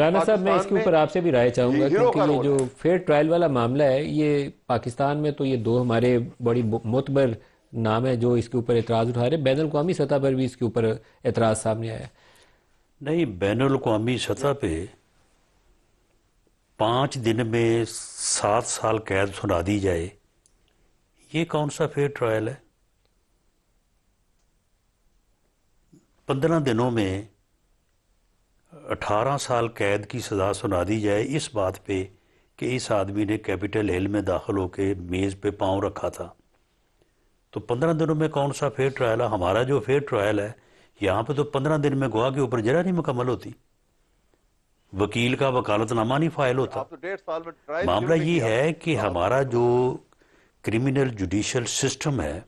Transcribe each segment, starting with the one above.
राना साहब, मैं पाकिस्तान इसके में ऊपर आपसे भी राय चाहूंगा, हीरो क्योंकि का ये रोल जो है। फेयर ट्रायल वाला मामला है, ये पाकिस्तान में तो ये दो हमारे बड़ी मोतबर नाम है जो इसके ऊपर एतराज़ उठा रहे हैं। बैनुल अवी सतह पर भी इसके ऊपर एतराज़ सामने आया है। नहीं, बैनुल अवी सतह पे 5 दिन में 7 साल कैद सुना दी जाए, ये कौन सा फेयर ट्रायल है? 15 दिनों में 18 साल कैद की सज़ा सुना दी जाए इस बात पे कि इस आदमी ने कैपिटल हिल में दाखिल होकर मेज़ पे पाँव रखा था। तो 15 दिनों में कौन सा फेयर ट्रायल है? हमारा जो फेयर ट्रायल है यहाँ पे तो 15 दिन में गवाह के ऊपर जरा नहीं मुकम्मल होती, वकील का वकालतनामा नहीं फाइल होता। आप तो 1.5 साल में ट्रायल क्यों मामला नहीं ये किया? है कि हमारा जो क्रिमिनल जुडिशल सिस्टम है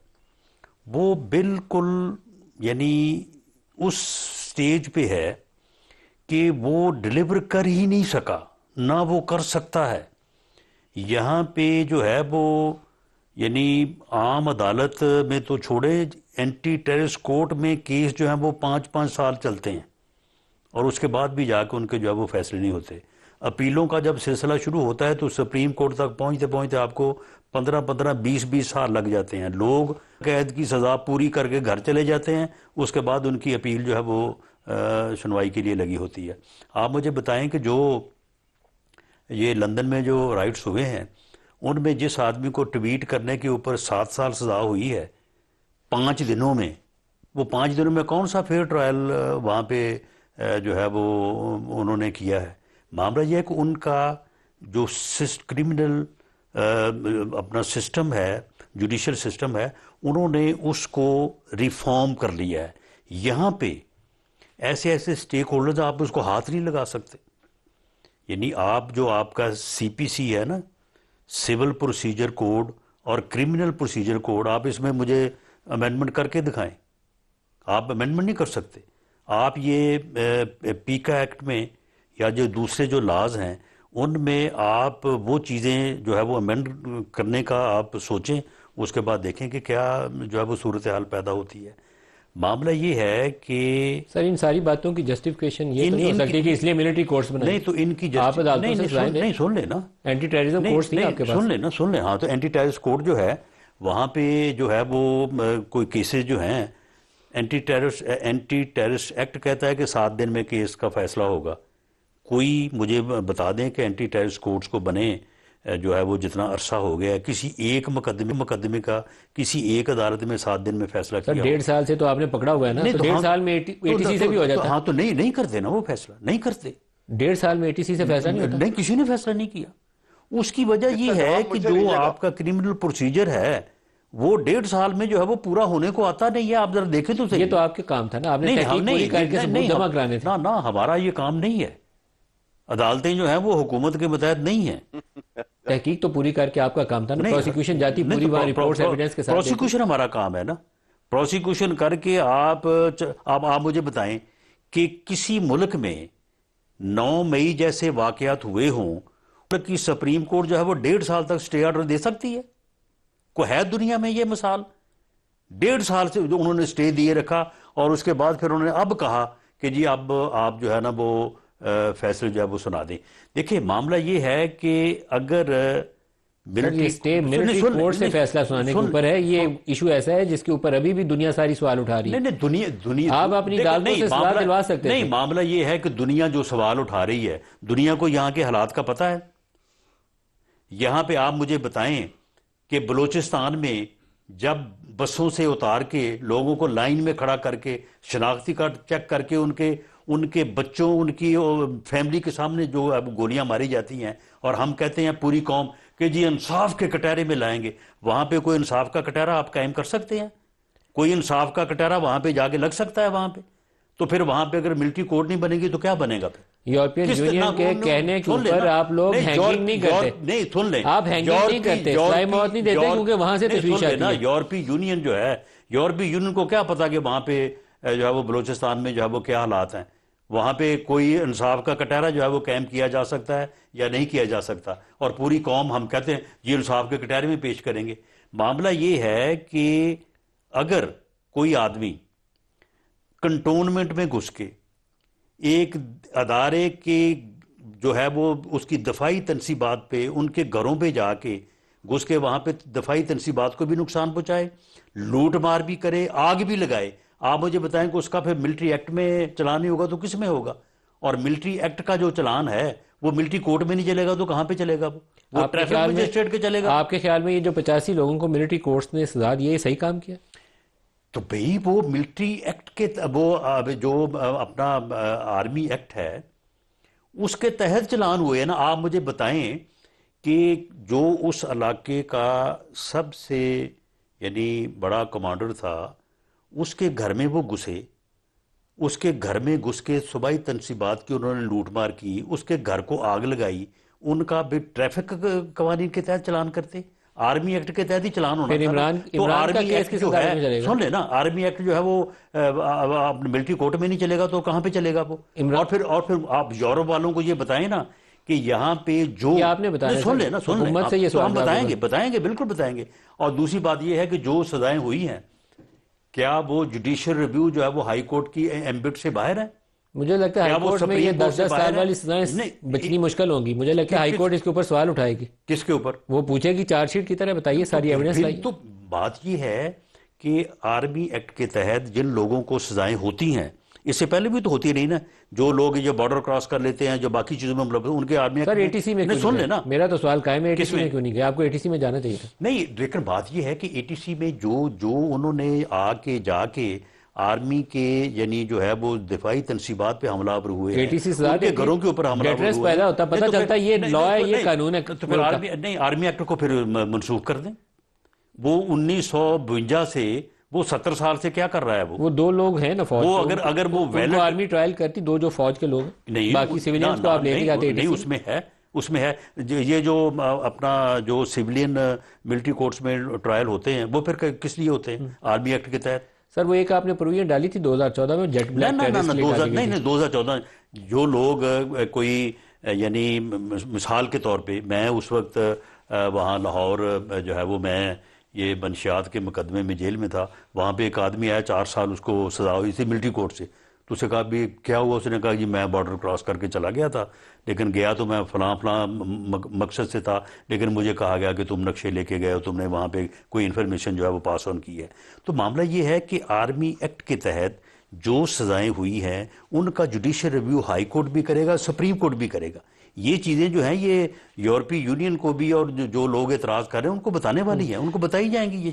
वो बिल्कुल यानी उस स्टेज पे है कि वो डिलीवर कर ही नहीं सका, ना वो कर सकता है। यहाँ पे जो है वो यानी आम अदालत में तो छोड़े, एंटी टेररिस्ट कोर्ट में केस जो है वो 5-5 साल चलते हैं और उसके बाद भी जाके उनके जो है वो फैसले नहीं होते। अपीलों का जब सिलसिला शुरू होता है तो सुप्रीम कोर्ट तक पहुंचते पहुंचते आपको 15-15, 20-20 साल लग जाते हैं। लोग कैद की सज़ा पूरी करके घर चले जाते हैं, उसके बाद उनकी अपील जो है वो सुनवाई के लिए लगी होती है। आप मुझे बताएं कि जो ये लंदन में जो राइट्स हुए हैं उनमें जिस आदमी को ट्वीट करने के ऊपर 7 साल सज़ा हुई है 5 दिनों में, वो 5 दिनों में कौन सा फेयर ट्रायल वहाँ पे जो है वो उन्होंने किया है? मामला यह है कि उनका जो क्रिमिनल अपना सिस्टम है, जुडिशल सिस्टम है, उन्होंने उसको रिफॉर्म कर लिया है। यहाँ पे ऐसे ऐसे स्टेक होल्डर्स आप उसको हाथ नहीं लगा सकते। यानी आप जो आपका सीपीसी है ना, सिविल प्रोसीजर कोड और क्रिमिनल प्रोसीजर कोड, आप इसमें मुझे अमेंडमेंट करके दिखाएं। आप अमेंडमेंट नहीं कर सकते। आप ये पीका एक्ट में या जो दूसरे जो लॉज हैं उनमें आप वो चीज़ें जो है वो अमेंड करने का आप सोचें, उसके बाद देखें कि क्या जो है वो सूरत हाल पैदा होती है। मामला ये है कि सर, इन सारी बातों की जस्टिफिकेशन ये तो नहीं हो सकती कि इसलिए मिलिट्री कोर्ट्स बनाए। नहीं तो इनकी आप अदालतों से सलाह दें। नहीं, सुन लेना, एंटी टेररिज्म कोर्ट्स नहीं आपके पास? सुन ले। हाँ, तो एंटी टेररिस्ट कोर्ट जो है वहाँ पे जो है वो कोई केसेस जो हैं, एंटी टेररिस्ट एक्ट कहता है कि 7 दिन में केस का फैसला होगा। कोई मुझे बता दें कि एंटी टेररिस्ट कोर्ट्स को बने जो है वो जितना अरसा हो गया है, किसी एक मुकदमे का किसी एक अदालत में 7 दिन में फैसला सर, किया 1.5 साल से तो आपने पकड़ा हुआ है ना, तो 1.5 साल में एटीसी से भी हो जाता है। हाँ, तो नहीं करते ना वो फैसला, नहीं करते। 1.5 साल में एटीसी से फैसला नहीं होता? नहीं, किसी ने फैसला नहीं किया। उसकी वजह ये इसका है जवाब कि मुझे जो दीजिएगा। आपका क्रिमिनल प्रोसीजर है वो 1.5 साल में जो है वो पूरा होने को आता नहीं है। आप जरा देखें तो सही। ये तो आपके काम था ना, आपने नहीं, तहकीक पूरी करके सबूत जमा कराने थे। ना, हमारा ये काम नहीं है। अदालतें जो है वो हुकूमत के मुतहत नहीं है। तहकीक तो पूरी करके आपका काम था ना, प्रोसिक्यूशन जाती पूरी वहां रिपोर्ट्स एविडेंस के साथ। प्रोसिक्यूशन हमारा काम है ना, प्रोसिक्यूशन करके आप मुझे बताएं कि किसी मुल्क में 9 मई जैसे वाकयात हुए हों कि सुप्रीम कोर्ट जो है वो 1.5 साल तक स्टे ऑर्डर दे सकती है? कोई है दुनिया में ये मिसाल? 1.5 साल से जो उन्होंने स्टे दिए रखा और उसके बाद फिर उन्होंने अब कहा कि जी अब आप जो है ना वो फैसले जो है वो सुना दें। देखिए, मामला ये है कि अगर मिलिट्री कोर्ट से फैसला सुनाने के ऊपर है, ये इशू ऐसा है जिसके ऊपर अभी भी दुनिया सारी सवाल उठा रही है। नहीं, दुनिया आप अपनी अदालतों से सलाह दिलवा सकते हैं। नहीं, मामला ये है कि दुनिया जो सवाल उठा रही है, दुनिया को यहाँ के हालात का पता है। यहाँ पे आप मुझे बताएं कि बलूचिस्तान में जब बसों से उतार के लोगों को लाइन में खड़ा करके शनाख्ती कार्ड चेक करके उनके बच्चों, उनकी फैमिली के सामने जो अब गोलियां मारी जाती हैं और हम कहते हैं पूरी कौम कि जी इंसाफ के कटहरे में लाएंगे, वहां पे कोई इंसाफ का कटहरा आप कायम कर सकते हैं? कोई इंसाफ का कटहरा वहां पे जाके लग सकता है वहां पे? तो फिर वहां पे अगर मिलिट्री कोर्ट नहीं बनेगी तो क्या बनेगा फिर? यूरोपियन यूनियन के कहने के ऊपर आप लोग हैंगिंग नहीं करते। नहीं, सुन लें, आप हैंगिंग नहीं करते, सलाह मौत नहीं देते क्योंकि वहां से तशवीश आती है। यूरोपीय यूनियन जो है, यूरोपीय यूनियन को क्या पता कि वहां पे जो है वो बलूचिस्तान में जो है वो क्या हालात हैं? वहां पे कोई इंसाफ का कटहरा जो है वो कायम किया जा सकता है या नहीं किया जा सकता? और पूरी कौम हम कहते हैं ये इंसाफ के कटहरे में पेश करेंगे। मामला ये है कि अगर कोई आदमी कंटोनमेंट में घुस के एक अदारे के जो है वो उसकी दफाई तनसीबात पे, उनके घरों पे जाके घुस के वहां पे दफाई तनसीबात को भी नुकसान पहुंचाए, लूट मार भी करे, आग भी लगाए। आप मुझे बताएं कि उसका फिर मिलिट्री एक्ट में चलान नहीं होगा तो किस में होगा? और मिलिट्री एक्ट का जो चलान है वो मिलिट्री कोर्ट में नहीं चलेगा तो कहां पे चलेगा? वो आपके ट्रैफिक ख्याल में मजिस्ट्रेट के चलेगा। आपके ख्याल में ये जो 85 लोगों को मिलिट्री कोर्ट्स ने सजा दी है, ये सही काम किया? तो भाई वो मिलिट्री एक्ट के वो जो अपना आर्मी एक्ट है उसके तहत चलान हुए हैं ना। आप मुझे बताएं कि जो उस इलाके का सबसे यानी बड़ा कमांडर था, उसके घर में वो घुसे, उसके घर में घुस के सूबाई तनसीबात की उन्होंने लूटमार की, उसके घर को आग लगाई, उनका भी ट्रैफिक कवानीन के तहत चलान करते, आर्मी एक्ट के तहत ही चलान होना फिर था ना। इमरान तो का आर्मी केस एक्ट किस जो अदालत में है, चलेगा? सुन लेना, आर्मी एक्ट जो है वो अपने मिलिट्री कोर्ट में नहीं चलेगा तो कहां पे चलेगा वो? और फिर आप यूरोप वालों को ये बताएं ना कि यहाँ पे जो ये आपने बताया नहीं, सुन सर, लेना, सुन ले हुकूमत से ये तो हम सवाल बताएंगे, बताएंगे, बिल्कुल बताएंगे। और दूसरी बात ये है कि जो सजाएं हुई हैं, क्या वो जुडिशियल रिव्यू जो है वो हाई कोर्ट की एम्बिट से बाहर है? मुझे लगता है क्या हाई वो कोर्ट में ये सुप्रीम कोर्ट 10-10 से साल बाहर है? वाली सजाएं नहीं, बचनी मुश्किल होंगी। मुझे लगता है हाई कोर्ट इसके ऊपर सवाल उठाएगी। किसके ऊपर? वो पूछेगी चार्जशीट की तरह, बताइए सारी एविडेंस फिर लाइए। तो बात ये है कि आर्मी एक्ट के तहत जिन लोगों को सजाएं होती हैं, इससे पहले भी तो होती रही ना, जो लोग ये बॉर्डर क्रॉस कर लेते हैं, जो बाकी चीजों में मतलब उनके आर्मी एक्ट सर एटीसी में नहीं, क्यों सुन नहीं गए? लेना, मेरा तो सवाल कायम है, एटीसी किसमें? में क्यों नहीं गए? आपको एटीसी में जाना चाहिए था। नहीं, लेकिन बात यह है कि एटीसी में जो जो उन्होंने आके जाके आर्मी के यानी जो है वो दिफाई तनसीबात पे हमलावर हुए हैं, एटीसी सजा उनके देती, घरों के ऊपर हमलावर डेटरेंस हुए पैदा हैं। होता, नहीं, पता तो फिर- चलता ये नहीं, लॉ है, नहीं, ये नहीं, कानून है तो फिर मुल्क का। आर्मी एक्ट को फिर मनसूख कर दें। वो 1952 से वो 70 साल से क्या कर रहा है वो दो लोग हैं ना फौज वो के, अगर वो उनको वैलिड आर्मी ट्रायल करती, दो जो फौज के लोग हैं, नहीं, बाकी सिविलियंस को आप लेके जाते नहीं, उसमें है ये जो अपना जो सिविलियन मिलिट्री कोर्ट्स में ट्रायल होते हैं वो फिर किस लिए होते हैं? आर्मी एक्ट के तहत। सर वो एक आपने प्रोविजन डाली थी 2014 में, जेट ब्लैक टेररिस्ट नहीं, 2014 जो लोग कोई यानी मिसाल के तौर पे, मैं उस वक्त वहाँ लाहौर जो है वो मैं ये मंशियात के मुकदमे में जेल में था, वहाँ पे एक आदमी आया, 4 साल उसको सजा हुई थी मिलिट्री कोर्ट से। तो उससे कहा भी क्या हुआ? उसने कहा जी मैं बॉर्डर क्रॉस करके चला गया था, लेकिन गया तो मैं फलां मकसद से था, लेकिन मुझे कहा गया कि तुम नक्शे लेके गए हो, तुमने वहाँ पे कोई इन्फॉर्मेशन जो है वो पास ऑन की है। तो मामला ये है कि आर्मी एक्ट के तहत जो सजाएं हुई हैं उनका जुडिशियल रिव्यू हाई कोर्ट भी करेगा, सुप्रीम कोर्ट भी करेगा। ये चीज़ें जो हैं ये यूरोपीय यूनियन को भी और जो लोग एतराज़ कर रहे हैं उनको बताने वाली हैं, उनको बताई जाएंगी ये।